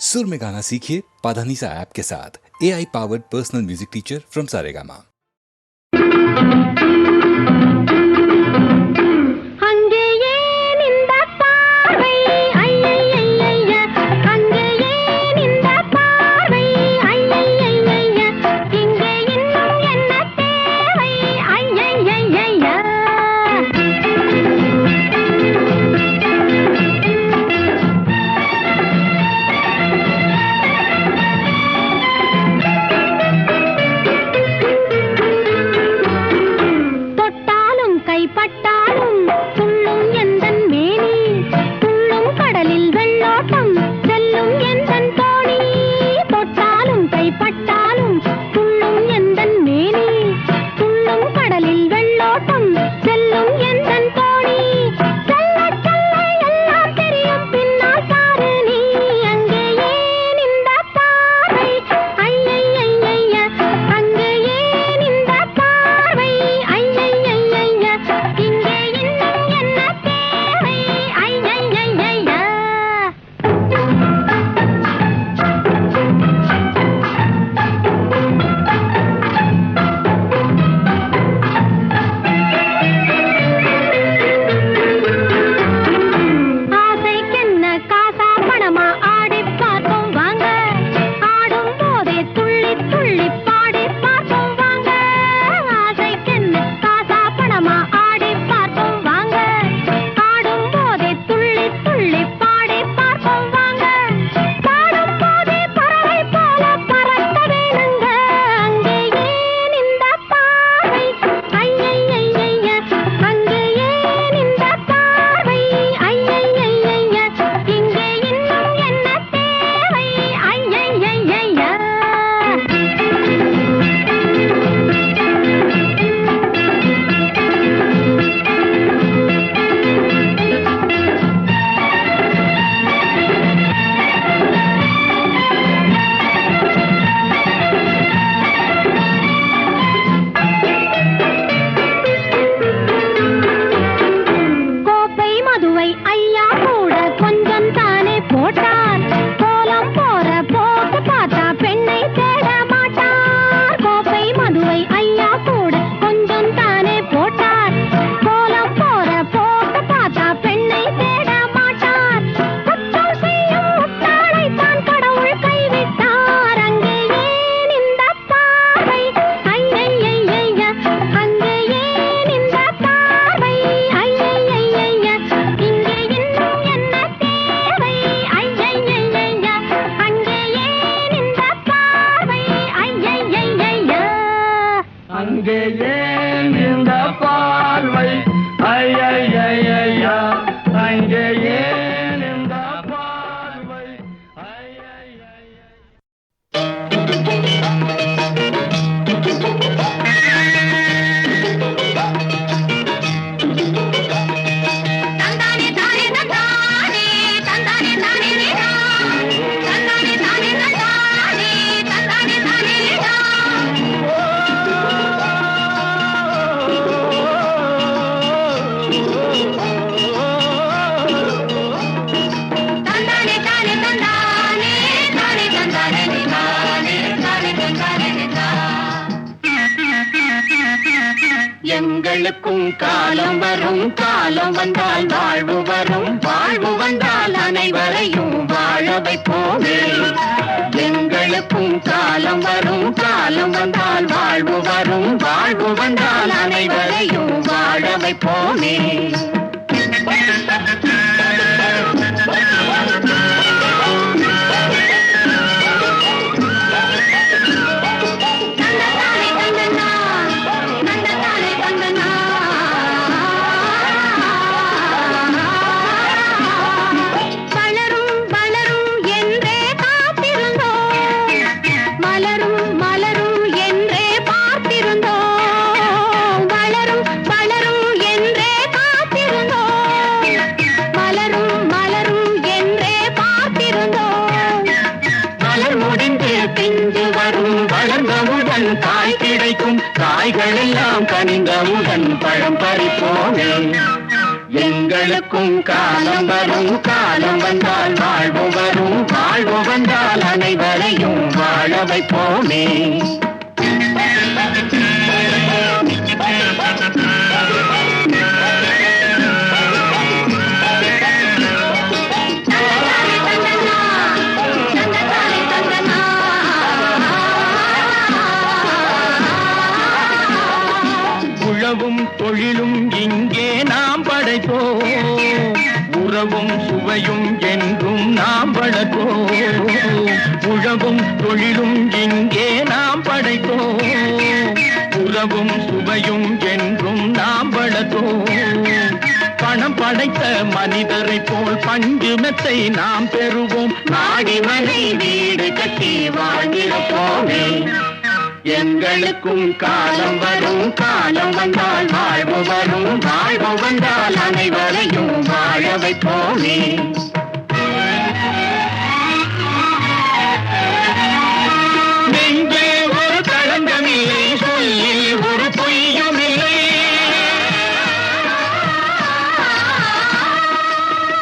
सुर में गाना सीखिए पाधानीसा ऐप के साथ। AI powered personal music teacher from Saregama. எங்களுக்கும் காலம் வரும், காலம் வந்தால் வாழ்வு வரும், வாழ்வு வந்தால் அனைவரையும் வாழ வைப்போமே. எங்களுக்கும் காலம் வரும், காலம் வந்தால் வாழ்வு வரும், வாழ்வு வந்தால் அனைவரையும் வாழ வைப்போமே. காய் கிடைக்கும், காய்கள் எல்லாம் கனிந்தவுடன் பழம் பறிப்போமே. எங்களுக்கும் காலம் வரும், காலம் வந்தால் வாழ்வு வரும், வாழ்வு வந்தால் வைப்போமே. உழவும் தொழிலும் இங்கே நாம் படைப்போம், உறவும் சுவையும் என்றும் நாம் வளர்ப்போம். உழவும் தொழிலும் இங்கே நாம் படைப்போம், உறவும் சுவையும் என்றும் நாம் வளர்ப்போம். பணம் படைத்த மனிதரை போல் பஞ்சு மெத்தை நாம் பெறுவோம். மாடிமனை வீடு கட்டி வாழ்ந்திருப்போமே. எங்களுக்கும் காலம் வரும், காலம் வந்தால் வாழ்வு வரும், வாழ்வு வந்தால் அனைவரையும் வாழ வைப்போமே. நெஞ்சே ஒரு களங்கமில்லை, சொல்லில் ஒரு பொய்யும் இல்லை.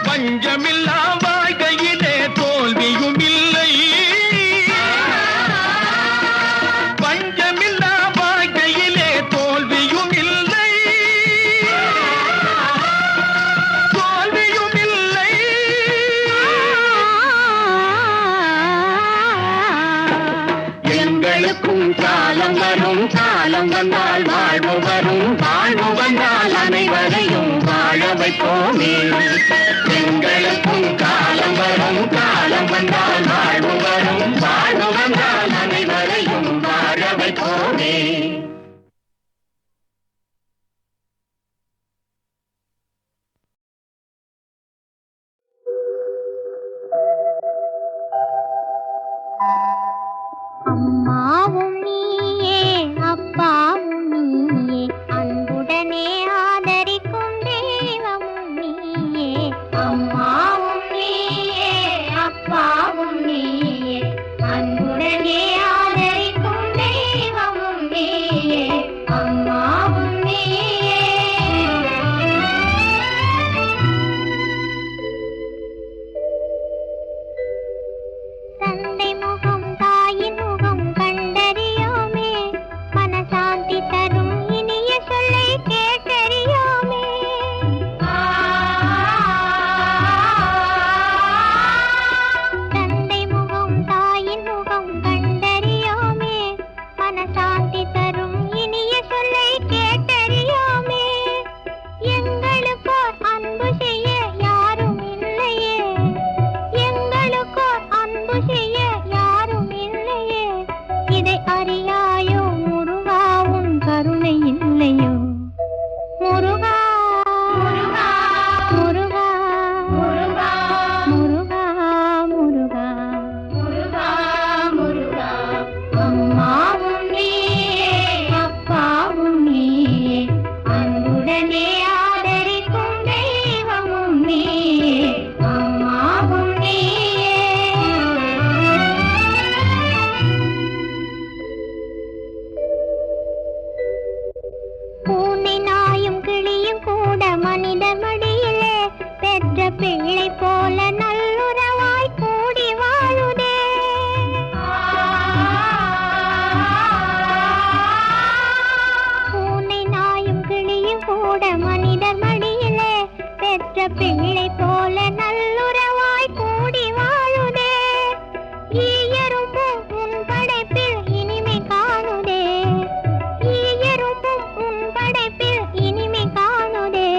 பஞ்சமில்லா வாழ்க்கையிலே தோல்வியும் இல்லை. பஞ்சமில்லா வாழ்க்கையிலே தோல்வியும் இல்லை, தோல்வியும் இல்லை. எங்களுக்கும் காலம் வரும், காலம் வந்தால் வாழ்வு வரும், வாழ்வு வந்தால் அனைவரையும் வாழ வைப்போமே. எங்களுக்கும் காலம் வரும், காலம் வந்தால் வாழ்வு வரும், வாழ்வு வந்தால் அனைவரையும் வாழ வைப்போமே. அம்மாவும் நீயே அப்பாவும் நீயே, அன்புடனே ஆதரிக்கும் தெய்வமும் நீயே. அம்மாவும் நீயே அப்பாவும் நீயே, அன்புடனே ஆதரிக்கும் தெய்வமும் நீயே. அம்மாவும் நீயே. தந்தை முகம் தாயின் முகம் கண்டறியோமே, மனசாந்தி தரும் இனிய சொல்லை கேட்டறியோமே. தந்தை முகம் தாயின் முகம் கண்டறியோமே, மனசாந்தி தரும் இனிய சொல்லை கேட்டறியோமே. எங்களுக்கோர் அன்பு செய்ய யாரும் இல்லையே, எங்களுக்கோர் அன்பு செய்ய யாரும் இல்லையே. இதை அறியாயோ முருகா, உன் கருணை இல்லையோ முருகா. முருகா முருகா முருகா முருகா முருகா முருகா முருகா. அம்மாவும் நீயே அப்பாவும் நீயே, அன்புடனே ஆதரிக்கும் தெய்வமும் நீயே. அம்மாவும் நீயே. பூனை நாயும் கிளியும் கூட மனித மடியிலே பெற்ற பிள்ளை போல நல்லுறவாய் கூடி வாழுதே. பூனை நாயும் கிளியும் கூட மனிதர் மடியிலே பெற்ற பிள்ளை போல நல்லுறவாய் கூடி வாழுதே. ஈயரும்பும் உன் படைப்பில் இனிமை காணுதே, ஈயரும்பும் உன் படைப்பில் இனிமை காணுதே.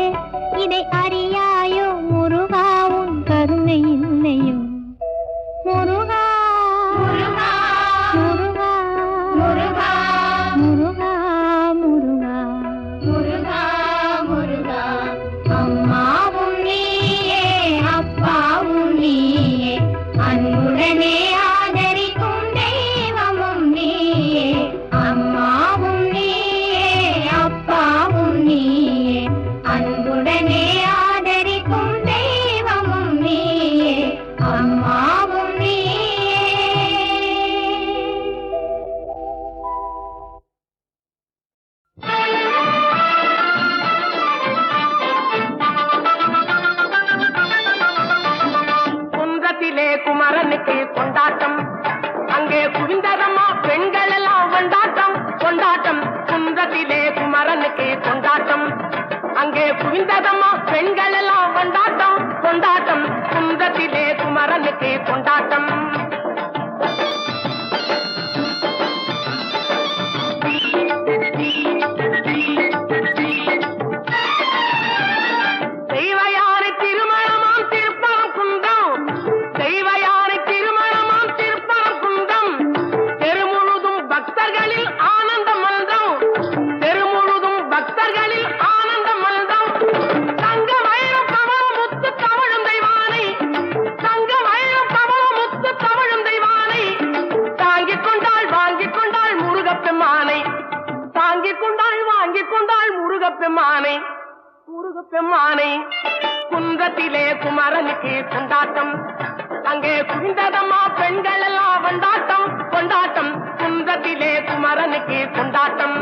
இதை அறியாயோ முருகா, உன் கருணை இல்லையோ முருகா. முருகா முருகா முருகா முருகா முருகா முருகா முருகா. அம்மாவும் நீயே அப்பாவும் நீயே, அன்புடனே ஆதரிக்கும் தெய்வமும் நீயே. அம்மாவும் நீயே அப்பாவும் நீயே, அன்புடனே ஆதரிக்கும் தெய்வமும் நீயே. அம்மாவும் நீயே. குன்றத்திலே குமரனுக்கு கொண்ட குவிந்ததம்மா பெண்கள் எல்லாம் கொண்டாட்டம் கொண்டாட்டம் குன்றத்திலே குமரனுக்கு கொண்டாட்டம். தெய்வயானை திருமணமாம் திருப்பரம் குன்றம், தெய்வயானை திருமணமாம் திருப்பரம் குன்றம், தெருமுழுதும் பக்தர்களில் ஆனந்த மல்தம், தெருமுழுதும் பக்தர்களில் ஆனந்த மல்தம். தங்க வயலும் கமலம் முத்து தவழும் தெய்வானை, தங்க வயலும் கமலம் முத்து தவழும் தெய்வானை, தாங்கிக் கொண்டாள் வாங்கிக் கொண்டாள் முருகப்பெம்மானை, தாங்கிக் கொண்டாள் வாங்கிக் கொண்டாள் முருகப்பெம்மானை, முருகப்பெம்மானை. குன்றத்திலே குமரனுக்கு கொண்டாட்டம், அங்கே குவிந்ததம்மா பெண்கள் எல்லாம் கொண்டாட்டம் கொண்டாட்டம் குன்றத்திலே குமரனுக்கு கொண்டாட்டம்.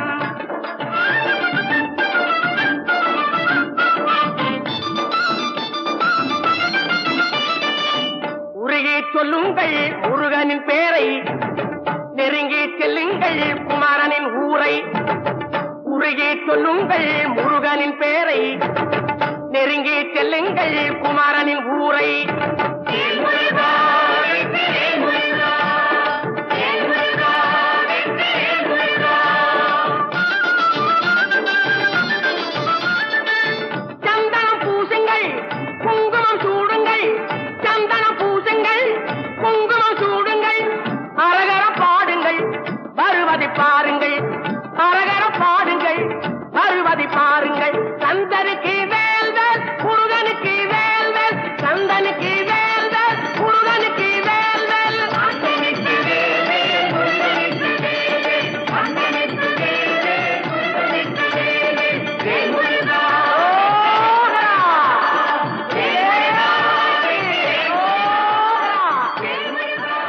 உருகி சொல்லுங்கள் முருகனின் பேரை, நெருங்கி செல்லுங்கள் குமரனின் ஊரை. உருகி சொல்லுங்கள் முருகனின் பேரை, நெருங்கி செல்லுங்கள் குமரனின் ஊரை. சந்தனம் பூசுங்கள் குங்குமம் சூடுங்கள், சந்தனம் பூசுங்கள் குங்குமம் சூடுங்கள், அரகர பாடுங்கள் வருவதை பாருங்கள், அரகர பாடுங்கள் வருவதை பாருங்கள். சந்தனுக்கு வேல்வேல் முருகனுக்கு வேல்வேல், சந்தனுக்கு வேல்வேல் முருகனுக்கு வேல்வேல். சந்தனுக்கு வேல்வேல் முருகனுக்கு வேல்வேல், சந்தனுக்கு வேல்வேல் முருகனுக்கு வேல்வேல். ஜெய் முருகா ஓஹரா, ஜெய் முருகா ஓஹரா, ஜெய் முருகா.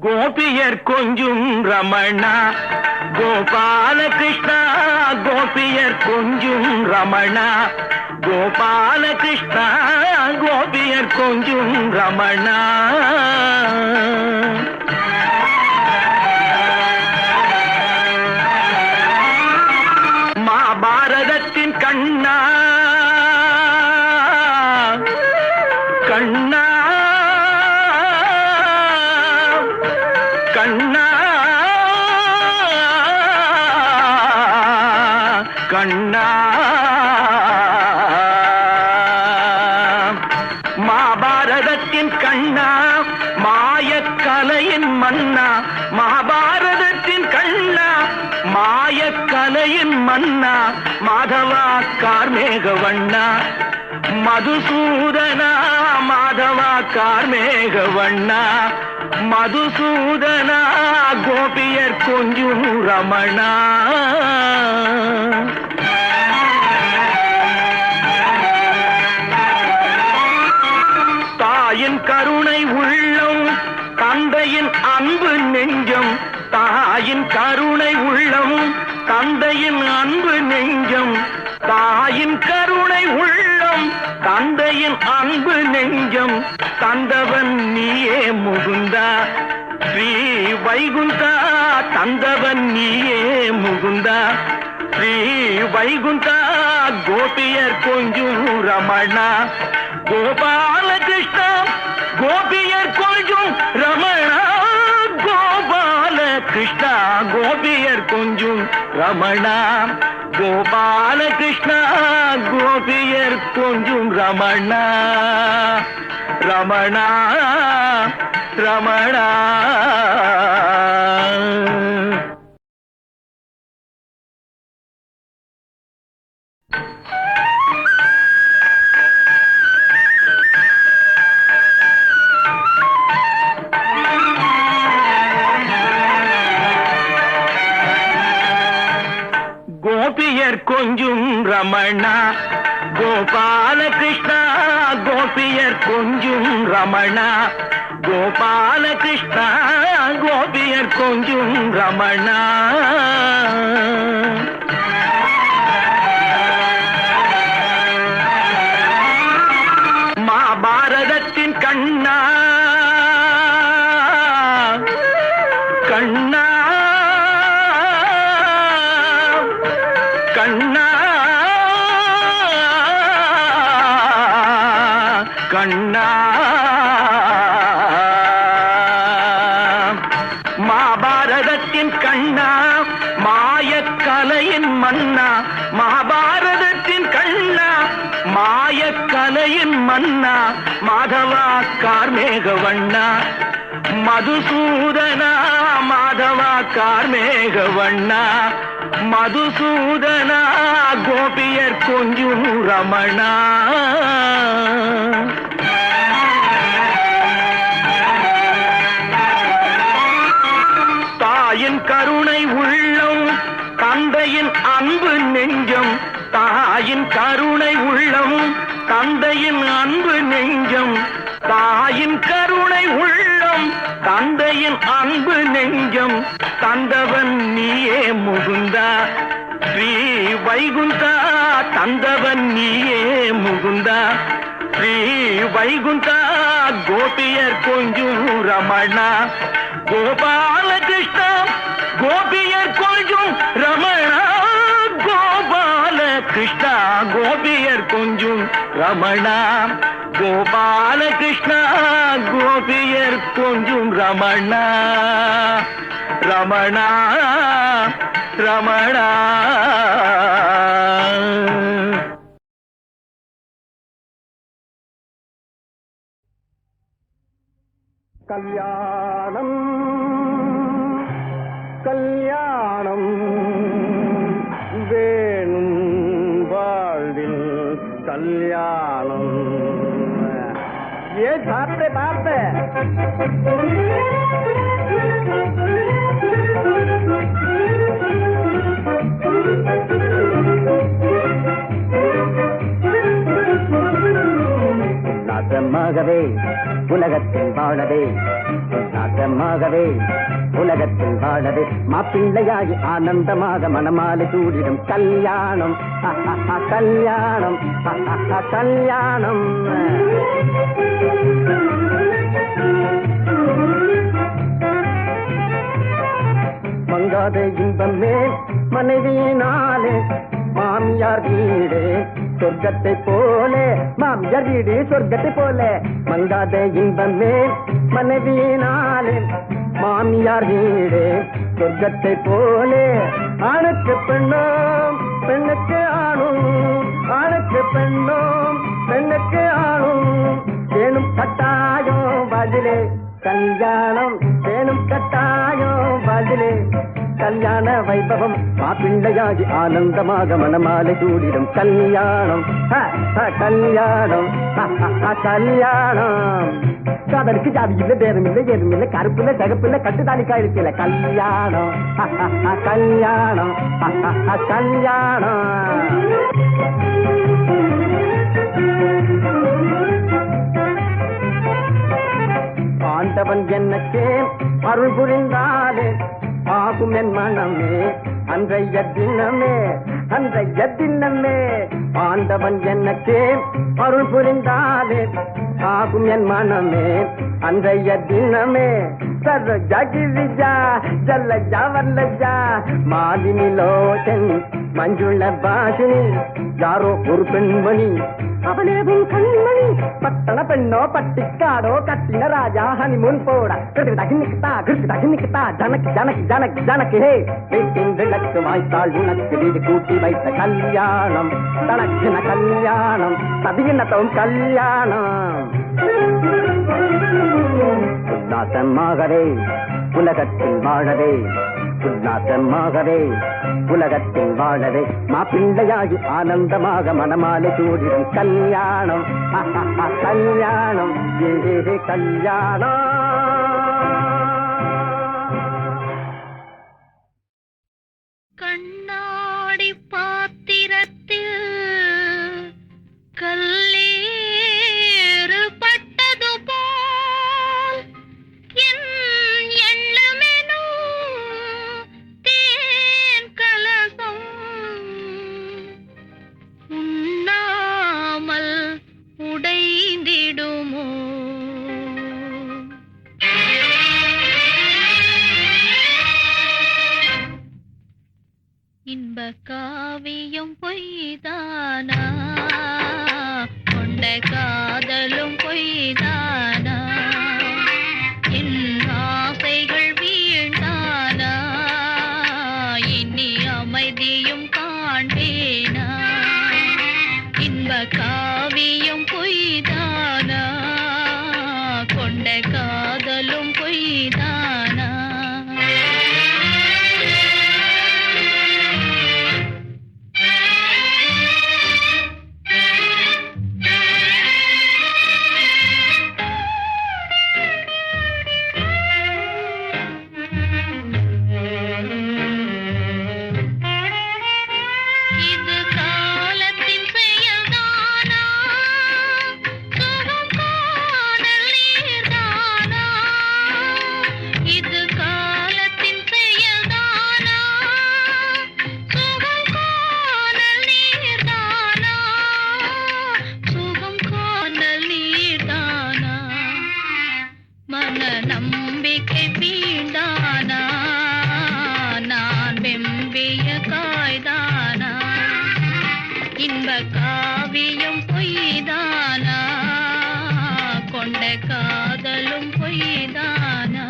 கோபியர் கொஞ்சும் ரமணா கோபால கிருஷ்ணா, கோபியர் கொஞ்சும் ரமணா கோபால கிருஷ்ணா, கோபியர் கொஞ்சும் ரமணா. மகாபாரதத்தின் கண்ணா கண்ணா கண்ணா கண்ணா, மகாபாரதத்தின் கண்ணா மாயக்கலையின் மன்னா, மகாபாரதத்தின் கண்ணா மாயக்கலையின் மன்னா, மாதவா கார்மேக வண்ணா மதுசூதனா, மாதவா கார்மேக வண்ணா மதுசூதனா, கோபியர் கொஞ்சும் ரமணா. தாயின் கருணை உள்ளம் தந்தையின் அன்பு நெஞ்சம், தாயின் கருணை உள்ளம் தந்தையின் அன்பு நெஞ்சம், தாயின் கருணை உள்ளம் தந்தையின் அன்பு நெஞ்சம், தந்தவன் நீயே முகுந்தா ஸ்ரீ வைகுந்தா, தந்தவன் நீயே முகுந்தா ஸ்ரீ வைகுந்தா, கோபியர் கொஞ்சும் ரமணா கோபால கிருஷ்ணா, கோபியர் கொஞ்சும் ரமணா கோபால கிருஷ்ணா, கோபியர் கொஞ்சும் ரமணா கோபால கிருஷ்ணா, கோபியர் கொஞ்சும் ரமணா ரமணா ரமணா. கோபியர் கொஞ்சும் ரமணா கோபால கிருஷ்ணா, கோபியர் கொஞ்சும் ரமணா கோபால கிருஷ்ணா, கோபியர் கொஞ்சும் ரமணா. பாரதத்தின் கண்ணா கண்ணா கண்ணா கண்ணா மகாபாரதத்தின் கண்ணா மாயக்கலையின் மன்னா மகாபாரதத்தின் கண்ணா மாயக்கலையின் மன்னா மாதவா கார்மேக வண்ணா மதுசூதனா மாதவா கார்மேக வண்ணா மதுசூதனா கோபியர் கொஞ்சும் ரமணா தாயின் கருணை உள்ளம் தந்தையின் அன்பு நெஞ்சம் தாயின் கருணை உள்ளம் தந்தையின் அன்பு நெஞ்சம் தாயின் கருணை உள்ளம் தந்தையின் அன்பு நெஞ்சம் தந்தவன் நீயே முகுந்தா ஸ்ரீ வைகுந்தா தந்தவன் நீயே முகுந்தா ஸ்ரீ வைகுந்தா கோபியர் கொஞ்சும் ரமணா கோபாலகிருஷ்ணா கோபியர் கொஞ்சும் ரமணா கோபாலகிருஷ்ணா கோபியர் கொஞ்சும் ரமணா கோபாலகிருஷ்ணா கோபியர் கொஞ்சும் ரமணா ரமணா ரமணா கல்யாணம் கல்யாணம் வேணும் வாழ்வில் கல்யாணம் ஏ சாப்பிட்டே பார்த்த நாசமாகவே உலகத்தில் வாழவே நாசமாகவே உலகத்தில் வாழவே மாப்பிள்ளையாகி ஆனந்தமாக மனமாலை சூடிடும் கல்யாணம் கல்யாணம் கல்யாணம் மங்காத இன்பமே மனைவியினாலே மாமியார் வீடு சொர்க்கத்தை போலே மாமியார் வீடு சொர்க்கத்தை போலே மங்காத இன்பமே மனைவியினாலே மாமியார் வீடு சொர்க்கத்தை போலே ஆணுக்கு பெண்ணோம் பெண்ணுக்கு ஆணும் ஆணுக்கு பெண்ணோம் பெண்ணுக்கு ஆணும் வேணும் கட்டாயம் பதிலே கல்யாணம் வேணும் கட்டாயம் பதிலே கல்யாண வைபவம் மாப்பிள்ளையாகி ஆனந்தமாக மனமாலை சூடிடும் கல்யாணம் கல்யாணம் கல்யாணம் காதலுக்கு ஜாதி இல்லை பேரும் இல்லை ஏதும் இல்லை கருப்பு இல்லை தகப்பு இல்லை கட்டுதானிக்கா இருக்கல கல்யாணம் கல்யாணம் கல்யாணம் ஆண்டவன் என்னக்கே அருள் புரிந்தாலே ஆகும் என் மனமே அன்றைய தினமே அன்றைய தினமே ஆண்டவன் என்னக்கே அருள் புரிந்தாலே ஆகும் என் மனமே அன்றைய தினமே சரோஜா கிரிஜா ஜல்லஜா வல்லஜா மாலினி லோச்சன் மஞ்சுள பாஷினி யாரோ ஒரு பெண்மணி அவளேவும் கண்மணி பட்டண பெண்ணோ பட்டிக்காடோ கட்டின ராஜா ஹனிமூன் போட கிருஷ்ணகின்னிக்கிட்டா கிருஷ்ணகின்னிக்கிட்டா ஜனக்கு ஜனக்கு ஜனக்கு ஜனக்கு ஹே வீட்டின் விளக்கு வாய்த்தாள் உனக்கு வீடு கூட்டி வைத்த கல்யாணம் தனக்கின கல்யாணம் சதியினத்தவும் கல்யாணம் உல்லாசமாகவே உலகத்தில் வாழவே உல்லாசமாகவே உலகத்தில் வாழவே மாப்பிள்ளையாகி ஆனந்தமாக மனமாலை சூடிடும் கல்யாணம் கல்யாணம் ஏ கல்யாணம் கண்ணாடி பாத்திரத்தில் கல்லேறு பட்டது போல் என் எண்ணமெனோ தேன் கலசம் உண்ணாமல் உடைந்திடுமோ காவியம் பொய்தானா கொண்ட காதலும் பொய்தானா என் ஆசைகள் வீழ்ந்தானா இனி அமைதியும் காண்பேனா இன்ப காவியம் பொய்தானா கொண்ட காதலும் பொய்தானா இது காலத்தின் செயல்தானா சுகம் காணல் நீர்தானா இது காலத்தின் செயல்தானா சுகம் காணல் நீர்தானா சுகம் காணல் நீர்தானா மன நம்பிக்கை வீண்டானா நான் வெம்பிய காய்தானா இன்ப காவியம் பொய்தானா கொண்ட காதலும் பொய்தானா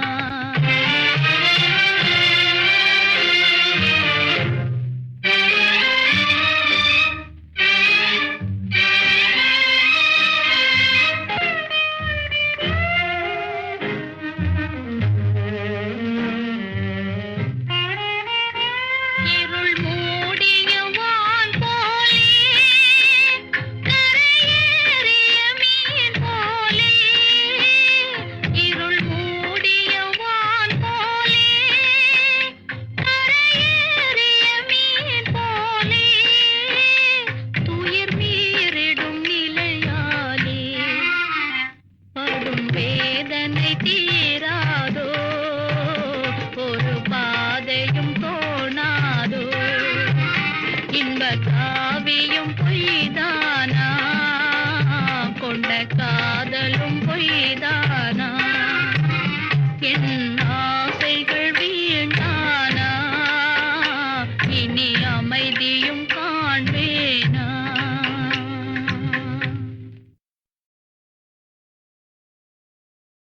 இருள் மூடிய வான் போலே கரையேறிய மீன் போலே இருள் மூடிய வான் போலே கரையேறிய மீன் போலே துயர் மீறிடும் நிலையாலே படும் வேதனை தீராதோ ஒரு பாதையும் தோணாதோ இன்ப காவியம் பொய்தானா கொண்ட காதலும் பொய்தானா என்